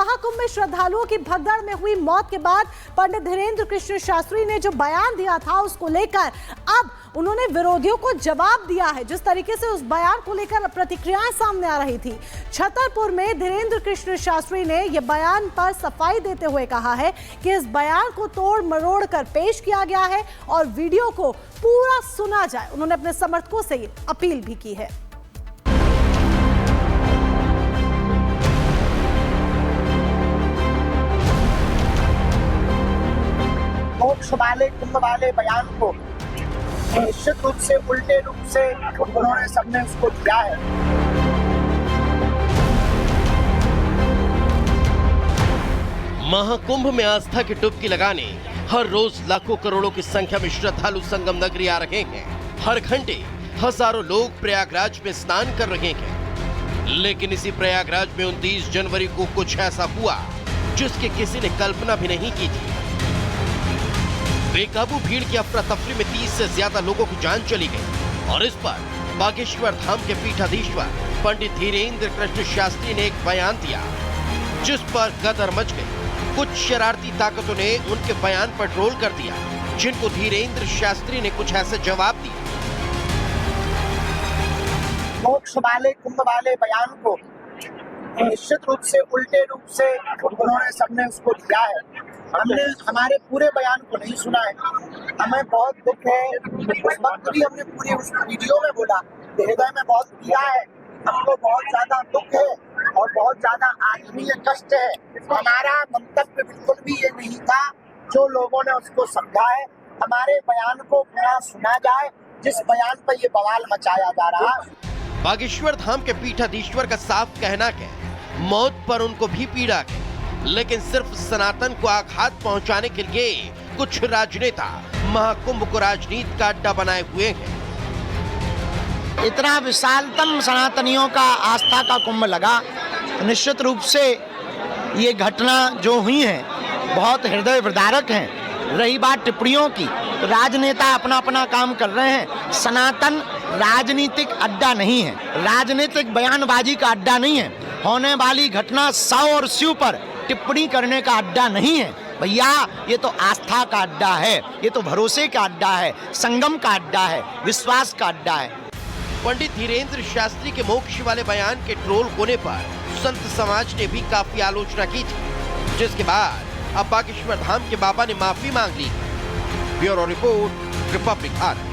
महाकुंभ में श्रद्धालुओं की भगदड़ में हुई मौत के बाद पंडित धीरेन्द्र कृष्ण शास्त्री ने जो बयान दिया था उसको लेकर अब उन्होंने विरोधियों को जवाब दिया है। जिस तरीके से उस बयान को लेकर प्रतिक्रियाएं सामने आ रही थी, छतरपुर में धीरेन्द्र कृष्ण शास्त्री ने यह बयान पर सफाई देते हुए कहा है कि इस बयान को तोड़ मरोड़ कर पेश किया गया है और वीडियो को पूरा सुना जाए। उन्होंने अपने समर्थकों से अपील भी की है। मोक्ष वाले कुंभ वाले बयान को निश्चित रूप से उल्टे रूप से उन्होंने सबने उसको दिया है। महाकुंभ में आस्था की डुबकी लगाने हर रोज लाखों करोड़ों की संख्या में श्रद्धालु संगम नगरी आ रहे हैं। हर घंटे हजारों लोग प्रयागराज में स्नान कर रहे हैं। लेकिन इसी प्रयागराज में 29 जनवरी को कुछ ऐसा हुआ जिसकी किसी ने कल्पना भी नहीं की थी। बेकाबू भीड़ की अफरा तफरी में 30 से ज्यादा लोगों की जान चली गई और इस पर बागेश्वर धाम के पीठाधीश्वर पंडित धीरेन्द्र कृष्ण शास्त्री ने एक बयान दिया जिस पर गदर मच गई। कुछ शरारती ताकतों ने उनके बयान पर ट्रोल कर दिया, जिनको धीरेन्द्र शास्त्री ने कुछ ऐसे जवाब दिए। मोक्ष वाले कुंभ वाले बयान को निश्चित रूप से उल्टे रूप से उन्होंने सबने उसको दिया है। हमने हमारे पूरे बयान को नहीं सुना है। हमें बहुत दुख है। उस वक्त भी हमने पूरी उस वीडियो में बोला, हृदय में बहुत पीड़ा है, हमको बहुत ज्यादा दुख है और बहुत ज्यादा आत्मीय कष्ट है। हमारा मंतव्य बिल्कुल भी ये नहीं था जो लोगों ने उसको समझा है। हमारे बयान को पूरा सुना जाए, जिस बयान पर ये बवाल मचाया जा रहा है। बागेश्वर धाम के पीठाधीश्वर का साफ कहना है मौत पर उनको भी पीड़ा है, लेकिन सिर्फ सनातन को आघात पहुंचाने के लिए कुछ राजनेता महाकुंभ को राजनीति का अड्डा बनाए हुए हैं। इतना विशालतम सनातनियों का आस्था का कुंभ लगा, निश्चित रूप से ये घटना जो हुई है बहुत हृदय विदारक है। रही बात टिप्पणियों की, तो राजनेता अपना अपना काम कर रहे हैं। सनातन राजनीतिक अड्डा नहीं है, राजनीतिक बयानबाजी का अड्डा नहीं है। होने वाली घटना 100 और 100 पर टिप्पणी करने का अड्डा नहीं है भैया। ये तो आस्था का अड्डा है, ये तो भरोसे का अड्डा है, संगम का अड्डा है, विश्वास का अड्डा है। पंडित धीरेन्द्र शास्त्री के मोक्ष वाले बयान के ट्रोल होने पर संत समाज ने भी काफी आलोचना की थी, जिसके बाद अब बागेश्वर धाम के बाबा ने माफी मांग ली। Bureau report, republic army.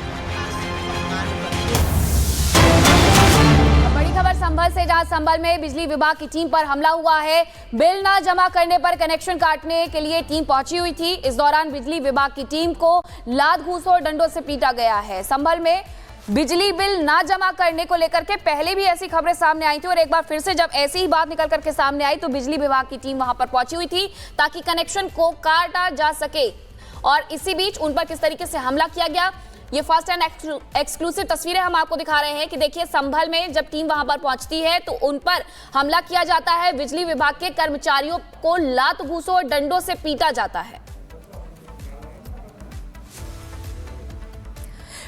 बड़ी खबर संभल से, जहां संभल में बिजली विभाग की टीम पर हमला हुआ है। बिल ना जमा करने पर कनेक्शन काटने के लिए टीम पहुंची हुई थी। इस दौरान बिजली विभाग की टीम को लात घूस और डंडों से पीटा गया है। संभल में बिजली बिल ना जमा करने को लेकर के पहले भी ऐसी खबरें सामने आई थी और एक बार फिर से जब ऐसी ही बात निकल करके सामने आई तो बिजली विभाग की टीम वहां पर पहुंची हुई थी ताकि कनेक्शन को काटा जा सके। और इसी बीच उन पर किस तरीके से हमला किया गया, ये फर्स्ट एंड एक्सक्लूसिव तस्वीरें हम आपको दिखा रहे हैं कि देखिए संभल में जब टीम वहां पर पहुंचती है तो उन पर हमला किया जाता है। बिजली विभाग के कर्मचारियों को लात घूसों और डंडों से पीटा जाता है।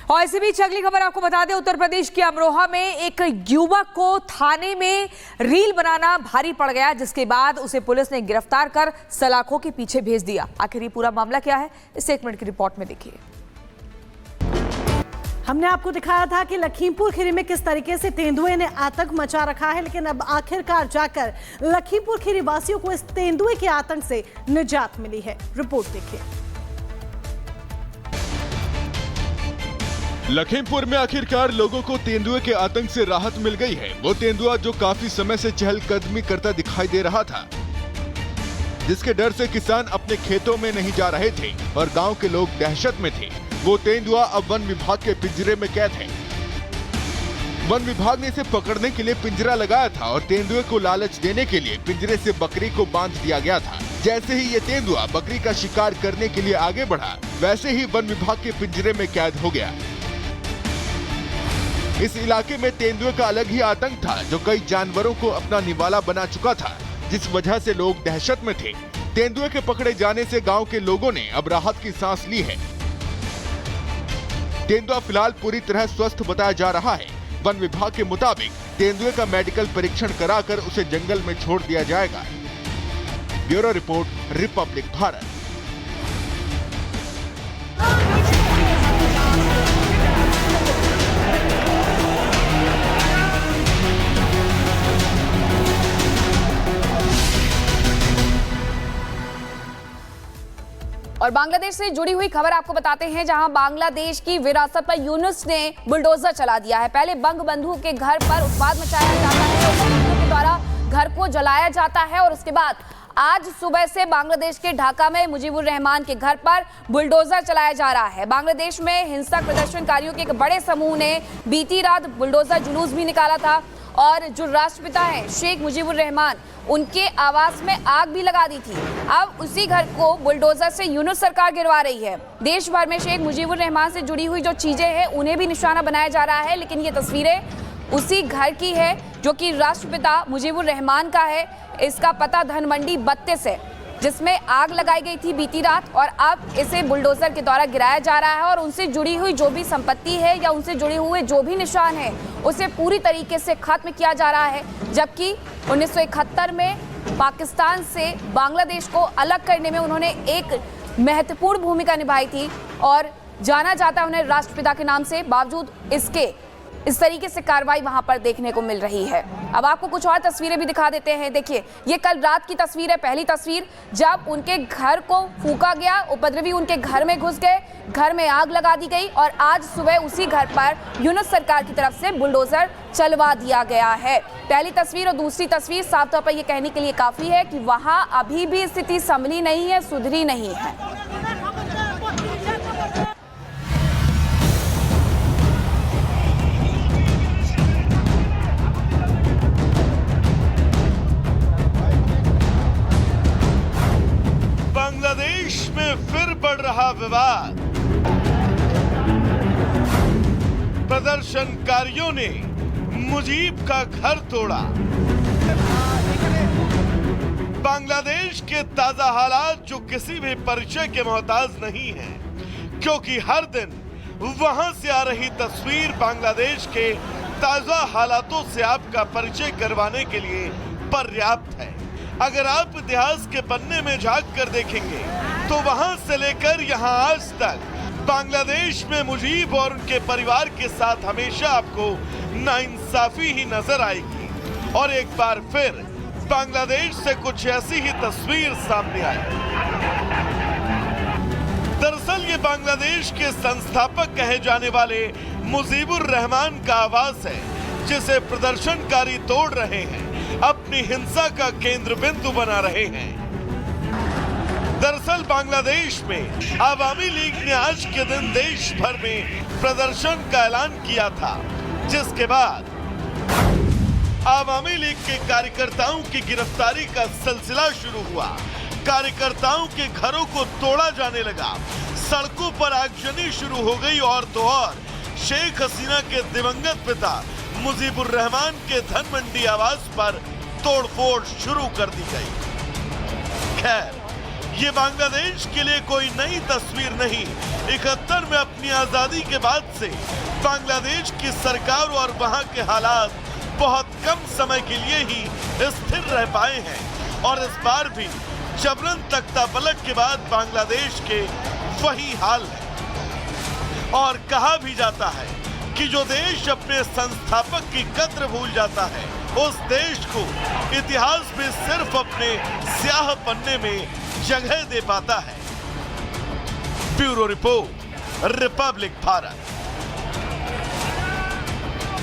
और इसी बीच अगली खबर आपको बता दें, उत्तर प्रदेश के अमरोहा में एक युवक को थाने में रील बनाना भारी पड़ गया, जिसके बाद उसे पुलिस ने गिरफ्तार कर सलाखों के पीछे भेज दिया। आखिर ये पूरा मामला क्या है, इस 1 मिनट की रिपोर्ट में देखिए। हमने आपको दिखाया था कि लखीमपुर खीरी में किस तरीके से तेंदुए ने आतंक मचा रखा है, लेकिन अब आखिरकार जाकर लखीमपुर खीरी वासियों को इस तेंदुए के आतंक से निजात मिली है। रिपोर्ट देखिए। लखीमपुर में आखिरकार लोगों को तेंदुए के आतंक से राहत मिल गई है। वो तेंदुआ जो काफी समय से चहलकदमी करता दिखाई दे रहा था, जिसके डर से किसान अपने खेतों में नहीं जा रहे थे और गांव के लोग दहशत में थे, वो तेंदुआ अब वन विभाग के पिंजरे में कैद है। वन विभाग ने इसे पकड़ने के लिए पिंजरा लगाया था और तेंदुए को लालच देने के लिए पिंजरे से बकरी को बांध दिया गया था। जैसे ही ये तेंदुआ बकरी का शिकार करने के लिए आगे बढ़ा, वैसे ही वन विभाग के पिंजरे में कैद हो गया। इस इलाके में तेंदुए का अलग ही आतंक था, जो कई जानवरों को अपना निवाला बना चुका था, जिस वजह से लोग दहशत में थे। तेंदुए के पकड़े जाने से गांव के लोगों ने अब राहत की सांस ली है। तेंदुआ फिलहाल पूरी तरह स्वस्थ बताया जा रहा है। वन विभाग के मुताबिक तेंदुए का मेडिकल परीक्षण कराकर उसे जंगल में छोड़ दिया जाएगा। Bureau report, Republic Bharat. और बांग्लादेश से जुड़ी हुई खबर आपको बताते हैं, जहां बांग्लादेश की विरासत पर यूनुस ने बुलडोजर चला दिया है। पहले बंगबंधु के घर पर उत्पाद मचाया जाता है और बंधुओं के द्वारा घर को जलाया जाता है, और उसके बाद आज सुबह से बांग्लादेश के ढाका में मुजीबुर रहमान के घर पर बुलडोजर चलाया जा रहा है। बांग्लादेश में हिंसक प्रदर्शनकारियों के एक बड़े समूह ने बीती रात बुलडोजर जुलूस भी निकाला था, और जो राष्ट्रपिता हैं शेख मुजीबुर रहमान, उनके आवास में आग भी लगा दी थी। अब उसी घर को बुलडोजर से यूनुस सरकार गिरवा रही है। देश भर में शेख मुजीबुर रहमान से जुड़ी हुई जो चीजें हैं उन्हें भी निशाना बनाया जा रहा है, लेकिन ये तस्वीरें उसी घर की है जो कि राष्ट्रपिता मुजीबुर रहमान का है। इसका पता धनमंडी 32 है, जिसमें आग लगाई गई थी बीती रात, और अब इसे बुलडोजर के द्वारा गिराया जा रहा है और उनसे जुड़ी हुई जो भी संपत्ति है या उनसे जुड़े हुए जो भी निशान है उसे पूरी तरीके से खत्म किया जा रहा है। जबकि 1971 में पाकिस्तान से बांग्लादेश को अलग करने में उन्होंने एक महत्वपूर्ण भूमिका निभाई थी और जाना जाता है उन्हें राष्ट्रपिता के नाम से। बावजूद इसके इस तरीके से कार्रवाई वहां पर देखने को मिल रही है। अब आपको कुछ और तस्वीरें भी दिखा देते हैं। देखिए, ये कल रात की तस्वीर है, पहली तस्वीर, जब उनके घर को फूंका गया, उपद्रवी उनके घर में घुस गए, घर में आग लगा दी गई, और आज सुबह उसी घर पर यूनुस सरकार की तरफ से बुलडोजर चलवा दिया गया है। पहली तस्वीर और दूसरी तस्वीर साफ तौर पर यह कहने के लिए काफी है कि वहां अभी भी स्थिति संभली नहीं है, सुधरी नहीं है। बांग्लादेश में फिर बढ़ रहा विवाद। प्रदर्शनकारियों ने मुजीब का घर तोड़ा। बांग्लादेश के ताजा हालात जो किसी भी परिचय के मोहताज नहीं हैं, क्योंकि हर दिन वहां से आ रही तस्वीर बांग्लादेश के ताजा हालातों से आपका परिचय करवाने के लिए पर्याप्त है। अगर आप इतिहास के पन्ने में झांक कर देखेंगे तो वहां से लेकर यहां आज तक बांग्लादेश में मुजीब और उनके परिवार के साथ हमेशा आपको नाइंसाफी ही नजर आएगी। और एक बार फिर बांग्लादेश से कुछ ऐसी ही तस्वीर सामने आई। दरअसल ये बांग्लादेश के संस्थापक कहे जाने वाले मुजीबुर रहमान का आवास है, जिसे प्रदर्शनकारी तोड़ रहे हैं, अपनी हिंसा का केंद्र बिंदु बना रहे हैं। दरअसल बांग्लादेश में आवामी लीग ने आज के दिन देश भर में प्रदर्शन का ऐलान किया था, जिसके बाद आवामी लीग के कार्यकर्ताओं की गिरफ्तारी का सिलसिला शुरू हुआ। कार्यकर्ताओं के घरों को तोड़ा जाने लगा, सड़कों पर आगजनी शुरू हो गई, और तो और शेख हसीना के दिवंगत पिता मुजीबुर रहमान के धनमंडी आवास पर तोड़फोड़ शुरू कर दी गई। खैर, ये बांग्लादेश के लिए कोई नई तस्वीर नहीं। 71 में अपनी आजादी के बाद से बांग्लादेश की सरकार और वहां के हालात बहुत कम समय के लिए ही स्थिर रह पाए हैं, और इस बार भी जबरन तख्ता पलट के बाद बांग्लादेश के वही हाल है। और कहा भी जाता है कि जो देश अपने संस्थापक की कद्र भूल जाता है, उस देश को इतिहास में सिर्फ अपने स्याह पन्ने में जगह दे पाता है। Bureau report, Republic Bharat.